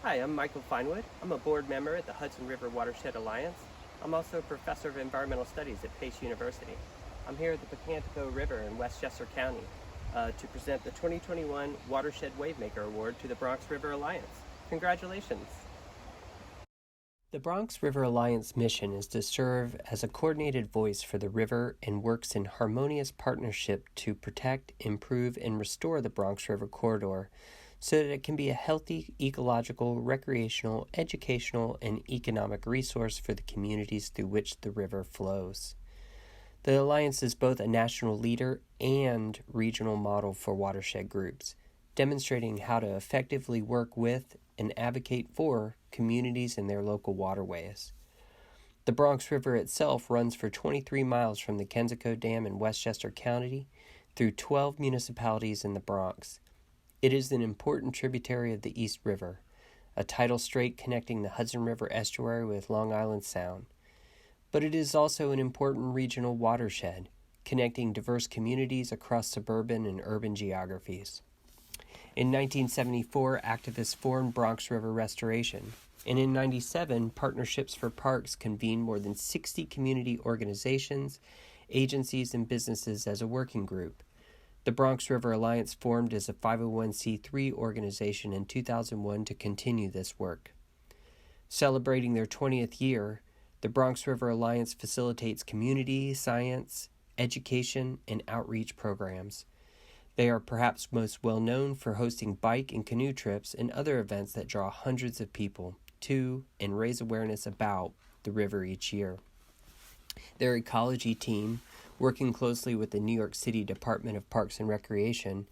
Hi, I'm Michael Finewood. I'm a board member at the Hudson River Watershed Alliance. I'm also a professor of environmental studies at Pace University. I'm here at the Pocantico River in Westchester County to present the 2021 Watershed WaveMaker Award to the Bronx River Alliance. Congratulations. The Bronx River Alliance mission is to serve as a coordinated voice for the river and works in harmonious partnership to protect, improve, and restore the Bronx River corridor so that it can be a healthy, ecological, recreational, educational, and economic resource for the communities through which the river flows. The Alliance is both a national leader and regional model for watershed groups, demonstrating how to effectively work with and advocate for communities and their local waterways. The Bronx River itself runs for 23 miles from the Kensico Dam in Westchester County through 12 municipalities in the Bronx. It is an important tributary of the East River, a tidal strait connecting the Hudson River estuary with Long Island Sound. But it is also an important regional watershed, connecting diverse communities across suburban and urban geographies. In 1974, activists formed Bronx River Restoration, and in 1997, Partnerships for Parks convened more than 60 community organizations, agencies, and businesses as a working group. The Bronx River Alliance formed as a 501c3 organization in 2001 to continue this work. Celebrating their 20th year, the Bronx River Alliance facilitates community, science, education, and outreach programs. They are perhaps most well known for hosting bike and canoe trips and other events that draw hundreds of people to and raise awareness about the river each year. Their ecology team, working closely with the New York City Department of Parks and Recreation,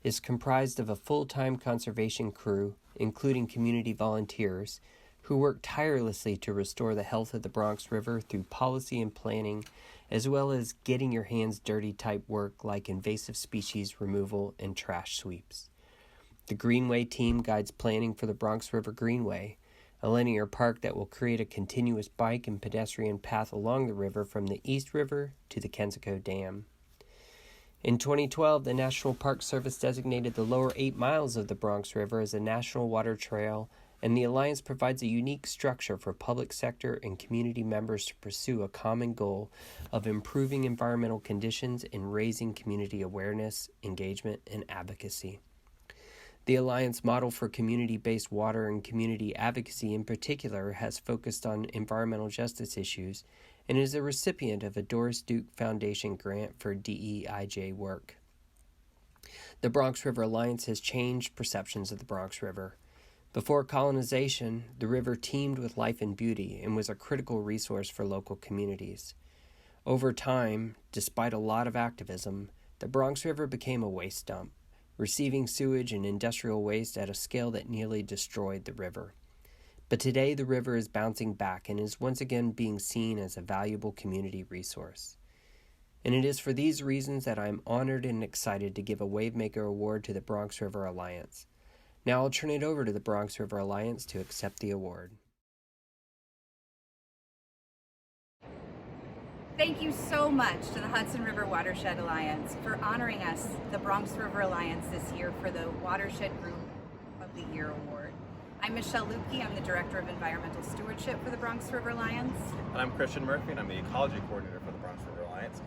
is comprised of a full-time conservation crew, including community volunteers, who work tirelessly to restore the health of the Bronx River through policy and planning, as well as getting your hands dirty type work like invasive species removal and trash sweeps. The Greenway team guides planning for the Bronx River Greenway, a linear park that will create a continuous bike and pedestrian path along the river from the East River to the Kensico Dam. In 2012, the National Park Service designated the lower 8 miles of the Bronx River as a national water trail, and the Alliance provides a unique structure for public sector and community members to pursue a common goal of improving environmental conditions and raising community awareness, engagement, and advocacy. The Alliance model for community-based water and community advocacy in particular has focused on environmental justice issues and is a recipient of a Doris Duke Foundation grant for DEIJ work. The Bronx River Alliance has changed perceptions of the Bronx River. Before colonization, the river teemed with life and beauty and was a critical resource for local communities. Over time, despite a lot of activism, the Bronx River became a waste dump, receiving sewage and industrial waste at a scale that nearly destroyed the river. But today the river is bouncing back and is once again being seen as a valuable community resource. And it is for these reasons that I am honored and excited to give a WaveMaker Award to the Bronx River Alliance. Now I'll turn it over to the Bronx River Alliance to accept the award. Thank you so much to the Hudson River Watershed Alliance for honoring us, the Bronx River Alliance, this year for the Watershed Group of the Year Award. I'm Michelle Lupke. I'm the Director of Environmental Stewardship for the Bronx River Alliance. And I'm Christian Murphy, and I'm the Ecology Coordinator for the Bronx River Alliance.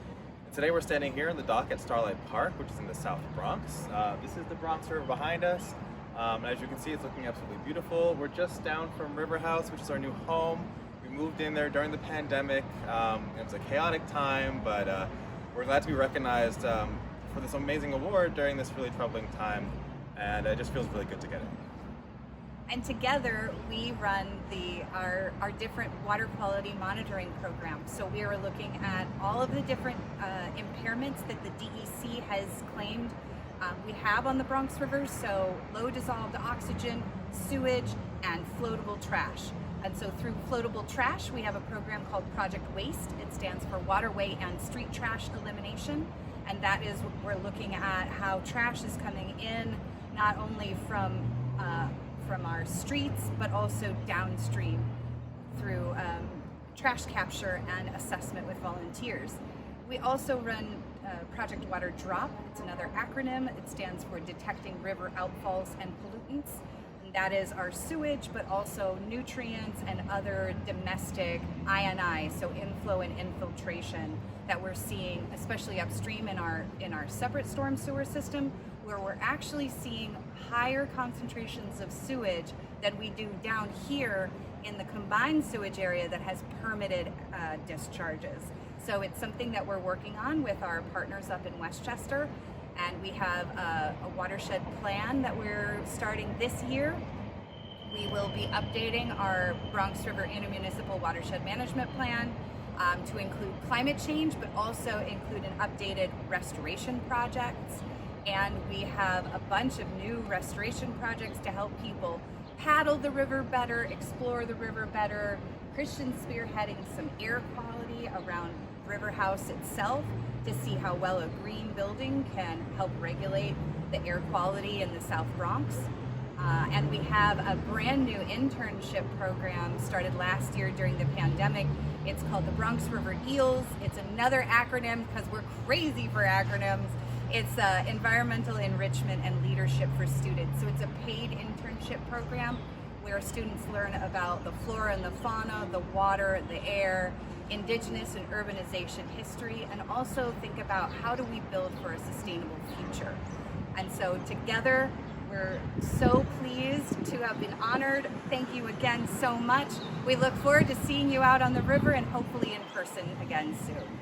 And today we're standing here in the dock at Starlight Park, which is in the South Bronx. This is the Bronx River behind us. As you can see, it's looking absolutely beautiful. We're just down from River House, which is our new home. We moved in there during the pandemic. It was a chaotic time, but we're glad to be recognized for this amazing award during this really troubling time, and it just feels really good to get it. And together we run our different water quality monitoring programs. So we are looking at all of the different impairments that the DEC has claimed we have on the Bronx River, so low dissolved oxygen, sewage, and floatable trash. And so through floatable trash, we have a program called Project Waste. It stands for Waterway and Street Trash Elimination. And that is, we're looking at how trash is coming in, not only from our streets, but also downstream through trash capture and assessment with volunteers. We also run Project Water Drop. It's another acronym. It stands for Detecting River Outfalls and Pollutants. And That is our sewage, but also nutrients and other domestic INI, so inflow and infiltration that we're seeing, especially upstream in our separate storm sewer system, where we're actually seeing higher concentrations of sewage than we do down here in the combined sewage area that has permitted discharges. So it's something that we're working on with our partners up in Westchester, and we have a watershed plan that we're starting this year. We will be updating our Bronx River Intermunicipal Watershed Management Plan to include climate change, but also include an updated restoration projects. And we have a bunch of new restoration projects to help people paddle the river better, explore the river better. Christian spearheading some air quality around River House itself to see how well a green building can help regulate the air quality in the South Bronx. And we have a brand new internship program started last year during the pandemic. It's called the Bronx River EELS. It's another acronym because we're crazy for acronyms. It's Environmental Enrichment and Leadership for Students. So it's a paid internship program where students learn about the flora and the fauna, the water, the air, indigenous and urbanization history, and also think about how do we build for a sustainable future. And so together, we're so pleased to have been honored. Thank you again so much. We look forward to seeing you out on the river and hopefully in person again soon.